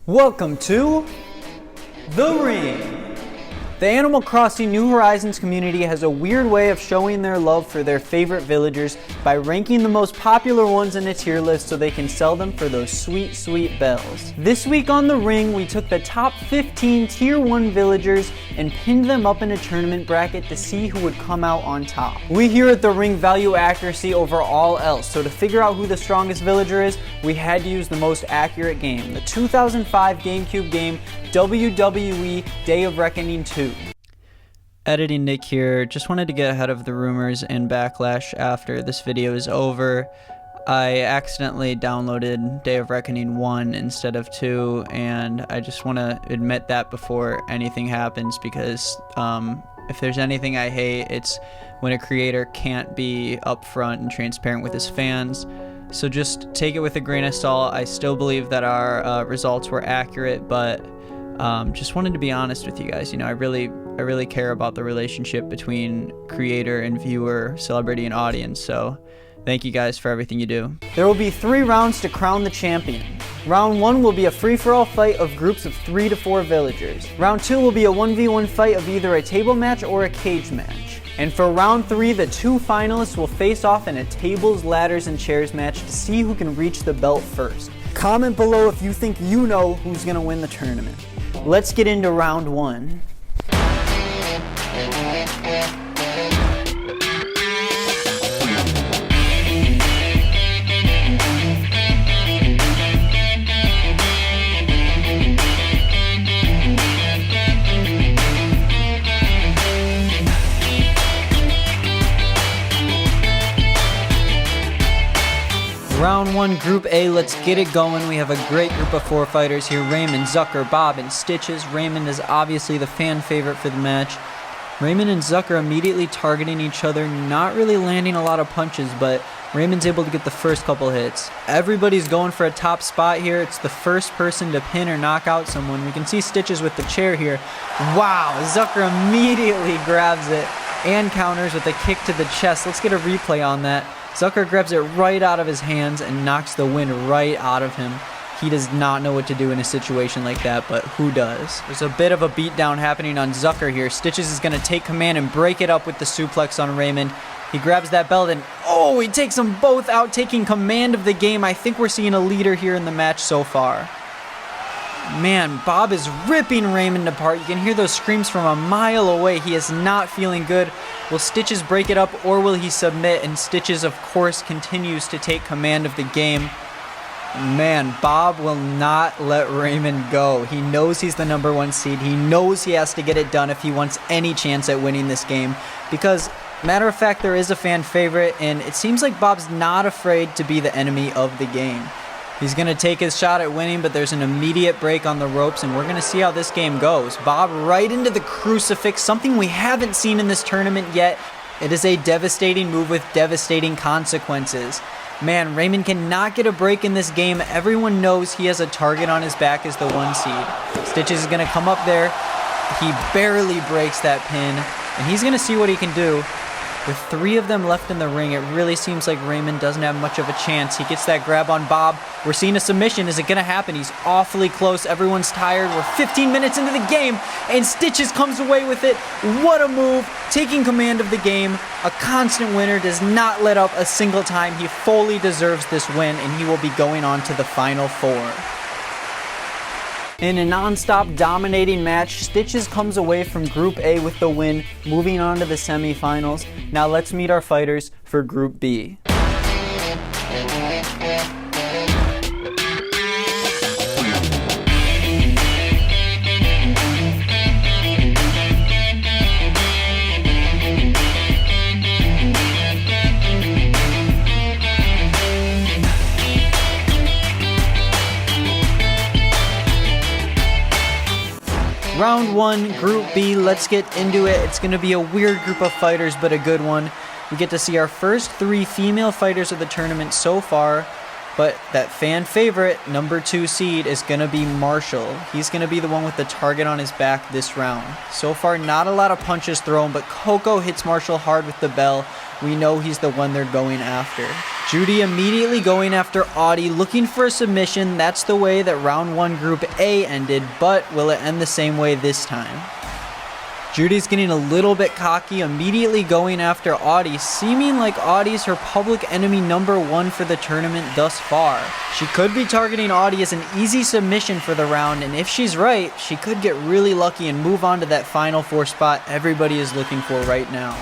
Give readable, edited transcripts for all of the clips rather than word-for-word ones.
Welcome to The Ring. The Animal Crossing New Horizons community has a weird way of showing their love for their favorite villagers by ranking the most popular ones in a tier list so they can sell them for those sweet, sweet bells. This week on The Ring, we took the top 15 tier 1 villagers and pinned them up in a tournament bracket to see who would come out on top. We here at The Ring value accuracy over all else, so to figure out who the strongest villager is, we had to use the most accurate game, the 2005 GameCube game WWE Day of Reckoning 2. Editing Nick here, just wanted to get ahead of the rumors and backlash after this video is over. I accidentally downloaded Day of Reckoning 1 instead of 2, and I just want to admit that before anything happens, because if there's anything I hate, it's when a creator can't be upfront and transparent with his fans. So just take it with a grain of salt. I still believe that our results were accurate, but just wanted to be honest with you guys. You know, I really care about the relationship between creator and viewer, celebrity and audience, so thank you guys for everything you do. There will be 3 rounds to crown the champion. Round 1 will be a free-for-all fight of groups of 3 to 4 villagers. Round 2 will be a 1v1 fight of either a table match or a cage match. And for round 3, the 2 finalists will face off in a tables, ladders, and chairs match to see who can reach the belt first. Comment below if you think you know who's gonna win the tournament. Let's get into round 1. Round 1, Group A, let's get it going. We have a great group of 4 fighters here. Raymond, Zucker, Bob, and Stitches. Raymond is obviously the fan favorite for the match. Raymond and Zucker immediately targeting each other, not really landing a lot of punches, but Raymond's able to get the first couple hits. Everybody's going for a top spot here. It's the first person to pin or knock out someone. We can see Stitches with the chair here. Wow, Zucker immediately grabs it and counters with a kick to the chest. Let's get a replay on that. Zucker grabs it right out of his hands and knocks the wind right out of him. He does not know what to do in a situation like that, but who does? There's a bit of a beatdown happening on Zucker here. Stitches is going to take command and break it up with the suplex on Raymond. He grabs that belt and, oh, he takes them both out, taking command of the game. I think we're seeing a leader here in the match so far. Man, Bob is ripping Raymond apart. You can hear those screams from a mile away. He is not feeling good. Will Stitches break it up or will he submit? And Stitches, of course, continues to take command of the game. Man, Bob will not let Raymond go. He knows he's the #1 seed. He knows he has to get it done if he wants any chance at winning this game. Because, matter of fact, there is a fan favorite, and it seems like Bob's not afraid to be the enemy of the game. He's going to take his shot at winning, but there's an immediate break on the ropes, and we're going to see how this game goes. Bob right into the crucifix, something we haven't seen in this tournament yet. It is a devastating move with devastating consequences. Man, Raymond cannot get a break in this game. Everyone knows he has a target on his back as the 1 seed. Stitches is going to come up there. He barely breaks that pin, and he's going to see what he can do. With 3 of them left in the ring, it really seems like Raymond doesn't have much of a chance. He gets that grab on Bob. We're seeing a submission. Is it going to happen? He's awfully close. Everyone's tired. We're 15 minutes into the game, and Stitches comes away with it. What a move. Taking command of the game. A constant winner, does not let up a single time. He fully deserves this win, and he will be going on to the Final 4. In a non-stop dominating match, Stitches comes away from Group A with the win, moving on to the semifinals. Now let's meet our fighters for Group B. Round 1, Group B, let's get into it. It's going to be a weird group of fighters, but a good one. We get to see our first 3 female fighters of the tournament so far. But that fan favorite, number 2 seed, is going to be Marshall. He's going to be the one with the target on his back this round. So far, not a lot of punches thrown, but Coco hits Marshall hard with the bell. We know he's the one they're going after. Judy immediately going after Audie, looking for a submission. That's the way that round 1 Group A ended, but will it end the same way this time? Judy's getting a little bit cocky, immediately going after Audie, seeming like Audie's her public enemy number 1 for the tournament thus far. She could be targeting Audie as an easy submission for the round, and if she's right, she could get really lucky and move on to that final 4 spot everybody is looking for right now.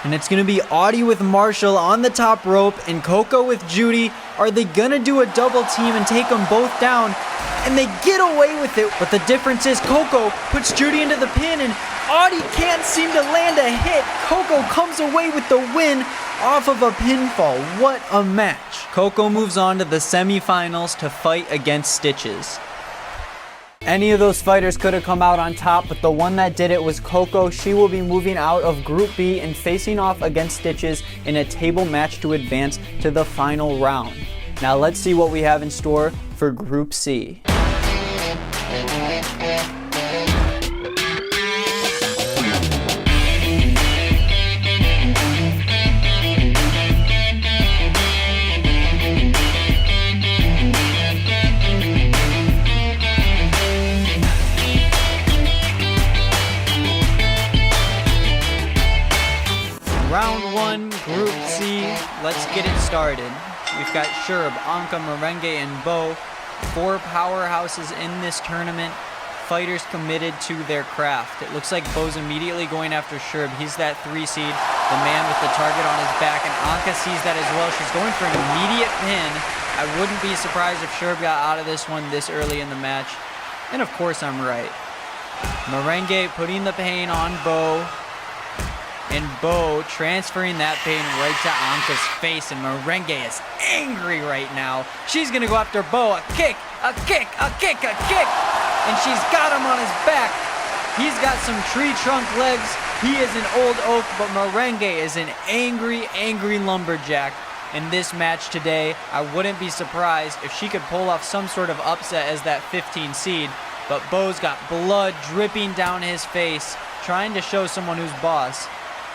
And it's going to be Audie with Marshall on the top rope and Coco with Judy. Are they going to do a double team and take them both down? And they get away with it. But the difference is Coco puts Judy into the pin and Audie can't seem to land a hit. Coco comes away with the win off of a pinfall. What a match. Coco moves on to the semifinals to fight against Stitches. Any of those fighters could have come out on top, but the one that did it was Coco. She will be moving out of Group B and facing off against Stitches in a table match to advance to the final round. Now let's see what we have in store for Group C. Round 1, Group C, let's get it started. We've got Sherb, Anka, Merengue, and Bo. 4 powerhouses in this tournament, fighters committed to their craft. It looks like Bo's immediately going after Sherb. He's that 3 seed, the man with the target on his back, and Anka sees that as well. She's going for an immediate pin. I wouldn't be surprised if Sherb got out of this one this early in the match. And of course I'm right. Merengue putting the pain on Bo. And Bo transferring that pain right to Anka's face, and Merengue is angry right now. She's gonna go after Bo. A kick, a kick, a kick, a kick, and she's got him on his back. He's got some tree trunk legs. He is an old oak, but Merengue is an angry, angry lumberjack. In this match today, I wouldn't be surprised if she could pull off some sort of upset as that 15 seed, but Bo's got blood dripping down his face, trying to show someone who's boss.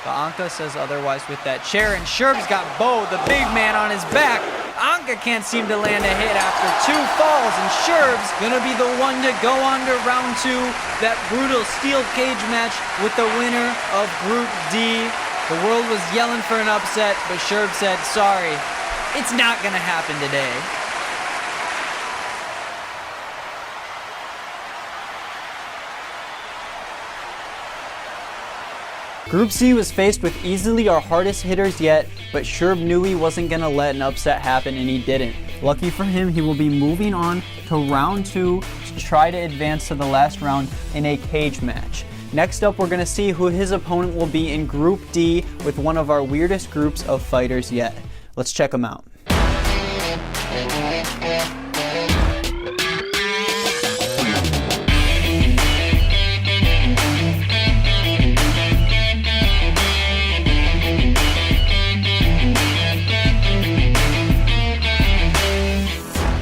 But Anka says otherwise with that chair, and Sherb's got Bo, the big man, on his back. Anka can't seem to land a hit after 2 falls, and Sherb's gonna be the one to go on to round 2, that brutal steel cage match with the winner of Group D. The world was yelling for an upset, but Sherb said, sorry, it's not gonna happen today. Group C was faced with easily our hardest hitters yet, but Sherb knew he wasn't going to let an upset happen, and he didn't. Lucky for him, he will be moving on to round 2 to try to advance to the last round in a cage match. Next up, we're going to see who his opponent will be in Group D with one of our weirdest groups of fighters yet. Let's check them out.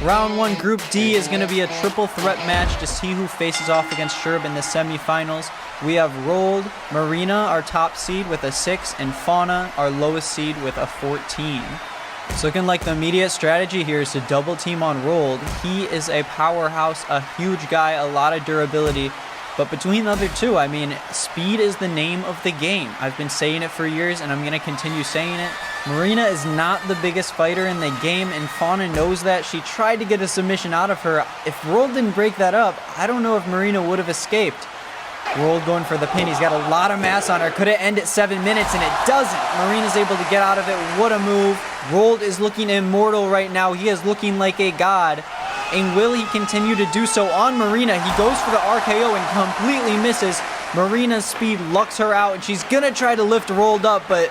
Round 1 Group D is going to be a triple threat match to see who faces off against Sherb in the semifinals. We have Rolled, Marina, our top seed, with a 6, and Fauna, our lowest seed, with a 14. It's looking like the immediate strategy here is to double team on Rolled. He is a powerhouse, a huge guy, a lot of durability. But between the other two, I mean, speed is the name of the game. I've been saying it for years, and I'm going to continue saying it. Marina is not the biggest fighter in the game, and Fauna knows that. She tried to get a submission out of her. If Roll didn't break that up, I don't know if Marina would have escaped. Roll going for the pin. He's got a lot of mass on her. Could it end at 7 minutes, and it doesn't. Marina's able to get out of it. What a move. Rolled is looking immortal right now. He is looking like a god. And will he continue to do so on Marina? He goes for the RKO and completely misses. Marina's speed lucks her out, and she's going to try to lift Rolled up, but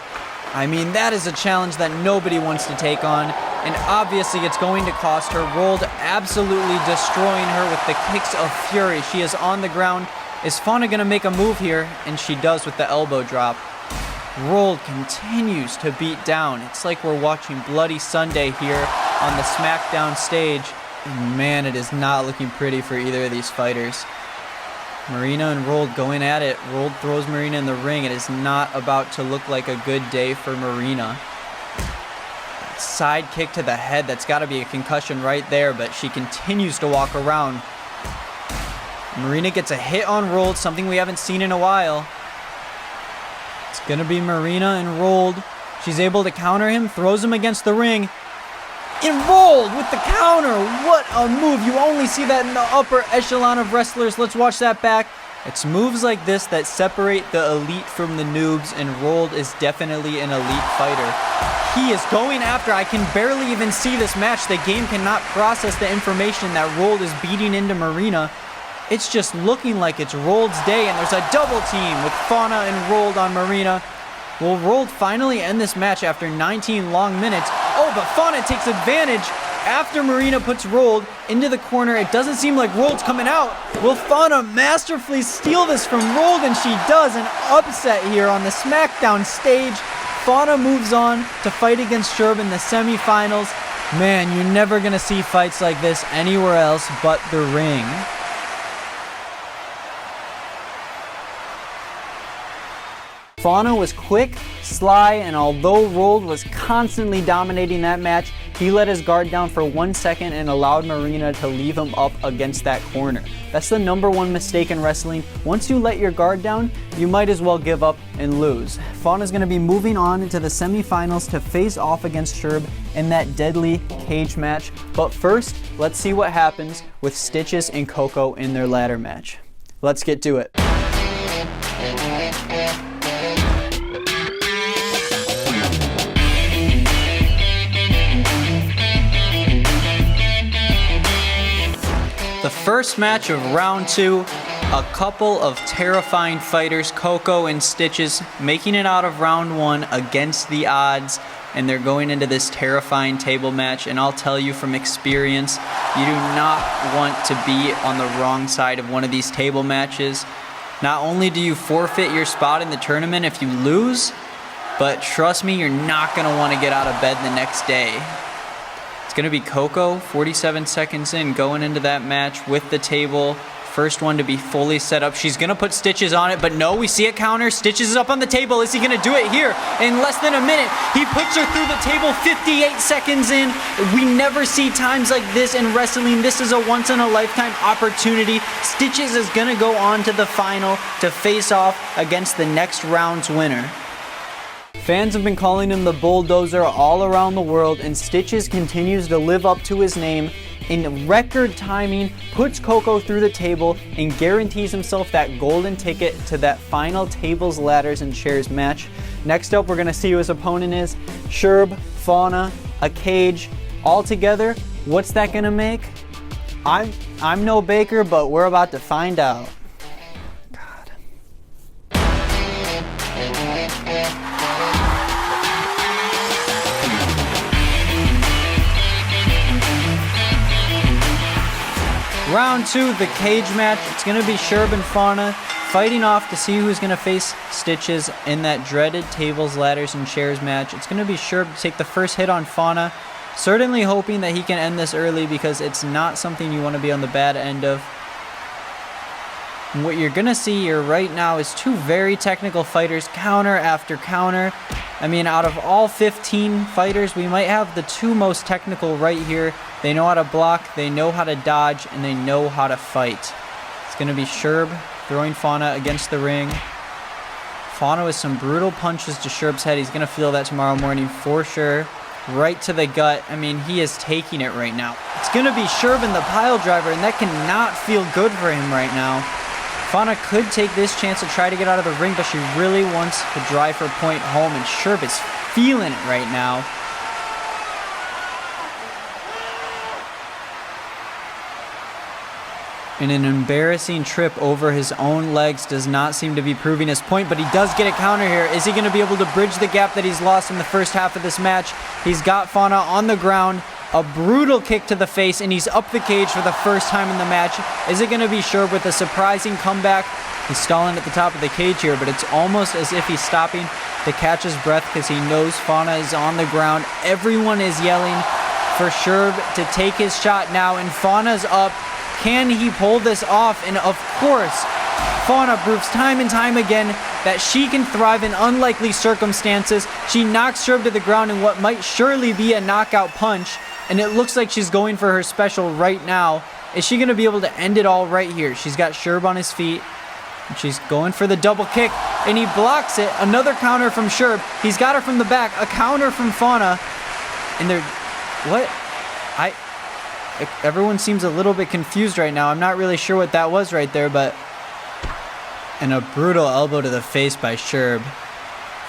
I mean, that is a challenge that nobody wants to take on, and obviously it's going to cost her. Rolled absolutely destroying her with the kicks of fury. She is on the ground. Is Fauna going to make a move here? And she does with the elbow drop. Rold continues to beat down. It's like we're watching Bloody Sunday here on the SmackDown stage. And man, it is not looking pretty for either of these fighters. Marina and Rold going at it. Rold throws Marina in the ring. It is not about to look like a good day for Marina. Side kick to the head. That's got to be a concussion right there, but she continues to walk around. Marina gets a hit on Rold, something we haven't seen in a while. It's going to be Marina and Rold. She's able to counter him, throws him against the ring. And Rold with the counter. What a move. You only see that in the upper echelon of wrestlers. Let's watch that back. It's moves like this that separate the elite from the noobs, and Rold is definitely an elite fighter. He is going after. I can barely even see this match. The game cannot process the information that Rold is beating into Marina. It's just looking like it's Rold's day, and there's a double team with Fauna and Rold on Marina. Will Rold finally end this match after 19 long minutes? Oh, but Fauna takes advantage after Marina puts Rold into the corner. It doesn't seem like Rold's coming out. Will Fauna masterfully steal this from Rold? And she does. An upset here on the SmackDown stage. Fauna moves on to fight against Sherb in the semifinals. Man, you're never going to see fights like this anywhere else but the ring. Fauna was quick, sly, and although Rold was constantly dominating that match, he let his guard down for 1 second and allowed Marina to leave him up against that corner. That's the #1 mistake in wrestling. Once you let your guard down, you might as well give up and lose. Fauna's going to be moving on into the semifinals to face off against Sherb in that deadly cage match. But first, let's see what happens with Stitches and Coco in their ladder match. Let's get to it. The first match of round 2, a couple of terrifying fighters, Coco and Stitches, making it out of round 1 against the odds, and they're going into this terrifying table match. And I'll tell you from experience, you do not want to be on the wrong side of one of these table matches. Not only do you forfeit your spot in the tournament if you lose, but trust me, you're not going to want to get out of bed the next day. It's going to be Coco, 47 seconds in, going into that match with the table. First one to be fully set up. She's going to put Stitches on it, but no, we see a counter. Stitches is up on the table. Is he going to do it here? In less than a minute, he puts her through the table, 58 seconds in. We never see times like this in wrestling. This is a once-in-a-lifetime opportunity. Stitches is going to go on to the final to face off against the next round's winner. Fans have been calling him the Bulldozer all around the world, and Stitches continues to live up to his name. In record timing, puts Coco through the table and guarantees himself that golden ticket to that final tables, ladders, and chairs match. Next up, we're going to see who his opponent is. Sherb, Fauna, a cage. All together, what's that going to make? I'm no baker, but we're about to find out. Round 2, the cage match. It's going to be Sherb and Fauna fighting off to see who's going to face Stitches in that dreaded tables, ladders, and chairs match. It's going to be Sherb to take the first hit on Fauna, certainly hoping that he can end this early because it's not something you want to be on the bad end of. And what you're going to see here right now is two very technical fighters, counter after counter. I mean, out of all 15 fighters, we might have the two most technical right here. They know how to block, they know how to dodge, and they know how to fight. It's going to be Sherb throwing Fauna against the ring. Fauna with some brutal punches to Sherb's head. He's going to feel that tomorrow morning for sure. Right to the gut. I mean, he is taking it right now. It's going to be Sherb in the pile driver, and that cannot feel good for him right now. Fauna could take this chance to try to get out of the ring, but she really wants to drive her point home, and Sherb is feeling it right now. And an embarrassing trip over his own legs does not seem to be proving his point, but he does get a counter here. Is he going to be able to bridge the gap that he's lost in the first half of this match? He's got Fauna on the ground, A brutal kick to the face, and he's up the cage for the first time in the match. Is it going to be Sherb with a surprising comeback? He's stalling at the top of the cage here, but it's almost as if he's stopping to catch his breath because he knows Fauna is on the ground. Everyone is yelling for Sherb to take his shot now, and Fauna's up. Can he pull this off? And of course, Fauna proves time and time again that she can thrive in unlikely circumstances. She knocks Sherb to the ground in what might surely be a knockout punch, and it looks like she's going for her special right now. Is she going to be able to end it all right here? She's got Sherb on his feet, and she's going for the double kick, and he blocks it. Another counter from Sherb. He's got her from the back. A counter from Fauna, and they're... What? Everyone seems a little bit confused right now. I'm not really sure what that was right there, but... And a brutal elbow to the face by Sherb.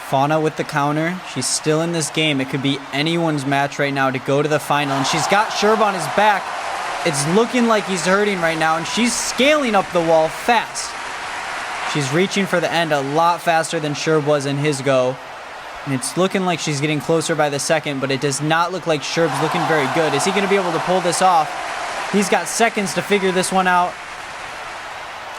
Fauna with the counter. She's still in this game. It could be anyone's match right now to go to the final. And she's got Sherb on his back. It's looking like he's hurting right now. And she's scaling up the wall fast. She's reaching for the end a lot faster than Sherb was in his go. And it's looking like she's getting closer by the second, but it does not look like Sherb's looking very good. Is he going to be able to pull this off? He's got seconds to figure this one out.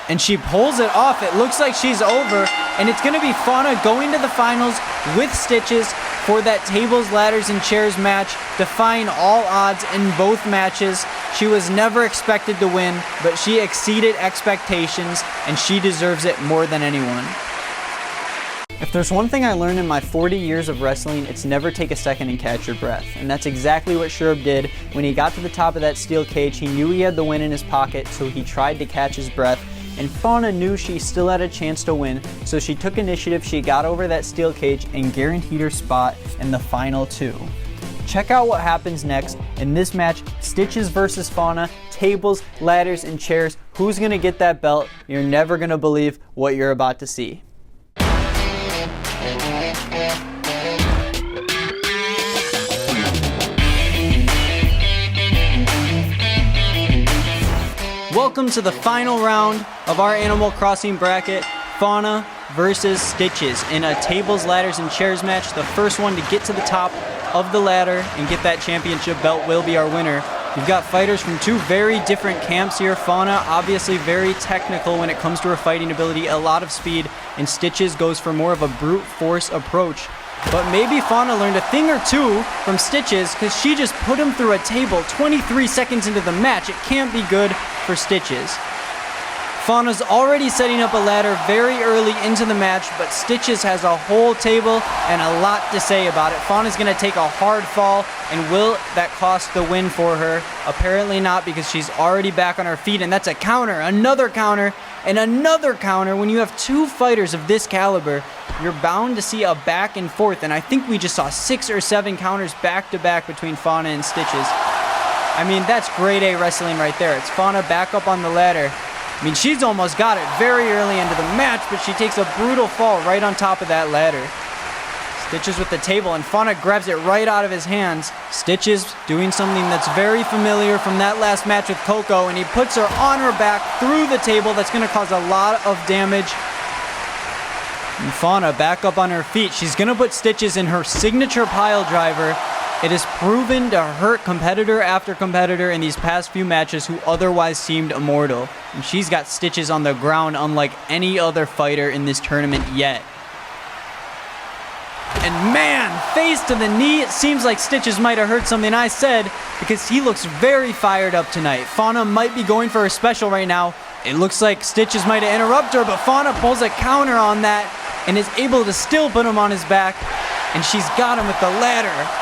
And she pulls it off. It looks like she's over. And it's going to be Fauna going to the finals with Stitches for that tables, ladders, and chairs match, defying all odds in both matches. She was never expected to win, but she exceeded expectations, and she deserves it more than anyone. If there's one thing I learned in my 40 years of wrestling, it's never take a second and catch your breath. And that's exactly what Sherb did. When he got to the top of that steel cage, he knew he had the win in his pocket, so he tried to catch his breath. And Fauna knew she still had a chance to win, so she took initiative, she got over that steel cage, and guaranteed her spot in the final two. Check out what happens next in this match, Stitches versus Fauna, tables, ladders, and chairs. Who's gonna get that belt? You're never gonna believe what you're about to see. Welcome to the final round of our Animal Crossing bracket, Fauna versus Stitches, in a tables, ladders, and chairs match. The first one to get to the top of the ladder and get that championship belt will be our winner. You've got fighters from two very different camps here. Fauna, obviously very technical when it comes to her fighting ability, a lot of speed, and Stitches goes for more of a brute force approach. But maybe Fauna learned a thing or two from Stitches, because she just put him through a table 23 seconds into the match. It can't be good for Stitches. Fauna's already setting up a ladder very early into the match, but Stitches has a whole table and a lot to say about it. Fauna's going to take a hard fall, and will that cost the win for her? Apparently not, because she's already back on her feet, and that's a counter, another counter, and another counter. When you have two fighters of this caliber, you're bound to see a back and forth, and I think we just saw 6 or 7 counters back to back between Fauna and Stitches. I mean, that's grade A wrestling right there. It's Fauna back up on the ladder. I mean, she's almost got it very early into the match, but she takes a brutal fall right on top of that ladder. Stitches with the table, and Fauna grabs it right out of his hands. Stitches doing something that's very familiar from that last match with Coco, and he puts her on her back through the table. That's going to cause a lot of damage. And Fauna back up on her feet. She's going to put Stitches in her signature pile driver. It has proven to hurt competitor after competitor in these past few matches who otherwise seemed immortal. And she's got Stitches on the ground unlike any other fighter in this tournament yet. And man, face to the knee. It seems like Stitches might have heard something I said, because he looks very fired up tonight. Fauna might be going for her special right now. It looks like Stitches might have interrupted her, but Fauna pulls a counter on that and is able to still put him on his back. And she's got him with the ladder.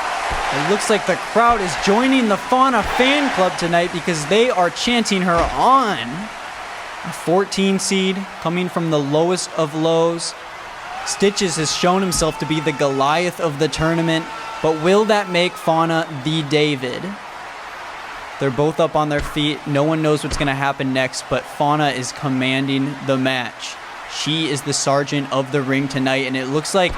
It looks like the crowd is joining the Fauna fan club tonight because they are chanting her on. A 14 seed coming from the lowest of lows. Stitches has shown himself to be the Goliath of the tournament, but will that make Fauna the David? They're both up on their feet. No one knows what's going to happen next, but Fauna is commanding the match. She is the sergeant of the ring tonight, and it looks like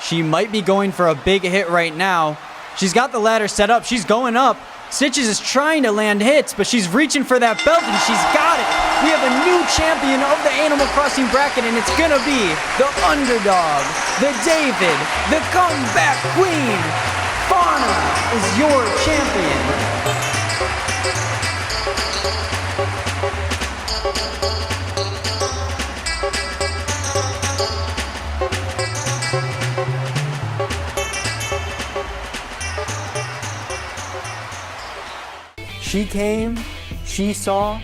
she might be going for a big hit right now. She's got the ladder set up. She's going up. Stitches is trying to land hits, but she's reaching for that belt, and she's got it. We have a new champion of the Animal Crossing bracket, and it's going to be the underdog, the David, the comeback queen, Fauna is your champion. She came, she saw,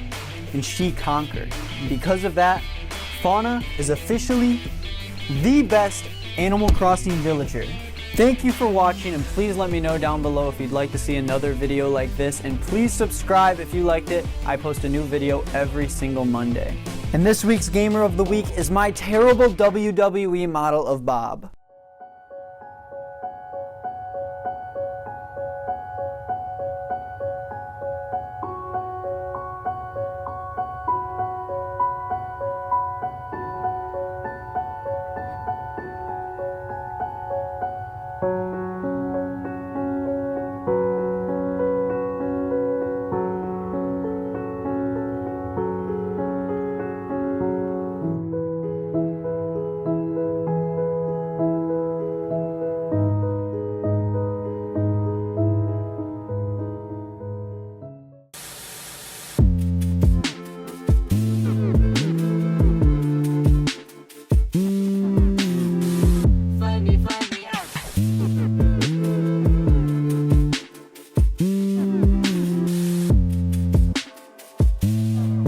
and she conquered. And because of that, Fauna is officially the best Animal Crossing villager. Thank you for watching, and please let me know down below if you'd like to see another video like this, and please subscribe if you liked it. I post a new video every single Monday. And this week's Gamer of the Week is my terrible WWE model of Bob.